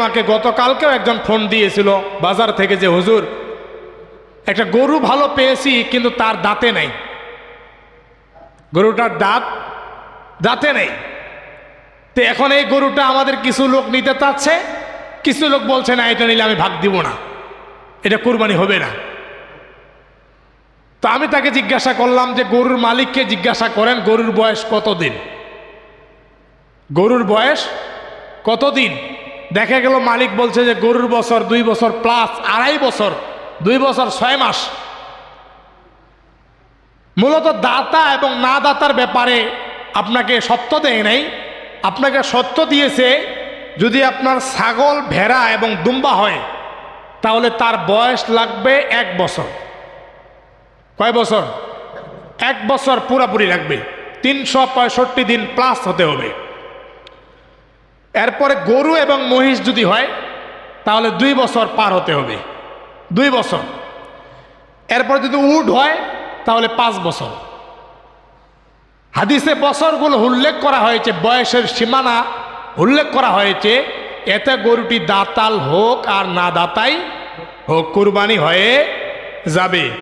আমাকে গতকালকেও একজন ফোন দিয়েছিল বাজার থেকে, যে হুজুর একটা গরু ভালো পেয়েছি কিন্তু তার দাঁতে নেই, গরুটার দাঁতে নেই। তো এখন এই গরুটা আমাদের কিছু লোক নিতে চাচ্ছে, কিছু লোক বলছে না এটা নিলে আমি ভাগ দিব না, এটা কুরবানি হবে না। তো আমি তাকে জিজ্ঞাসা করলাম যে গরুর মালিককে জিজ্ঞাসা করেন গরুর বয়স কতদিন, গরুর বয়স কতদিন। দেখা গেল মালিক বলছে যে গরুর বছর 2 বছর প্লাস, 2.5 বছর, 2 বছর 6 মাস। মূলত দাতা এবং না দাতার ব্যাপারে আপনাকে সত্য দেয় নাই, আপনাকে সত্য দিয়েছে যদি আপনার ছাগল, ভেড়া এবং দুম্বা হয় তাহলে তার বয়স লাগবে 1 বছর। কয় বছর? 1 বছর পুরাপুরি লাগবে, 365 দিন প্লাস হতে হবে। এরপরে গরু এবং মহিষ যদি হয় তাহলে 2 বছর পার হতে হবে, 2 বছর। এরপর যদি উট হয় তাহলে 5 বছর। হাদিসে বছরগুলো উল্লেখ করা হয়েছে, বয়সের সীমানা উল্লেখ করা হয়েছে, এতে গরুটি দাতাল হোক আর না দাতাই হোক কুরবানি হয়ে যাবে।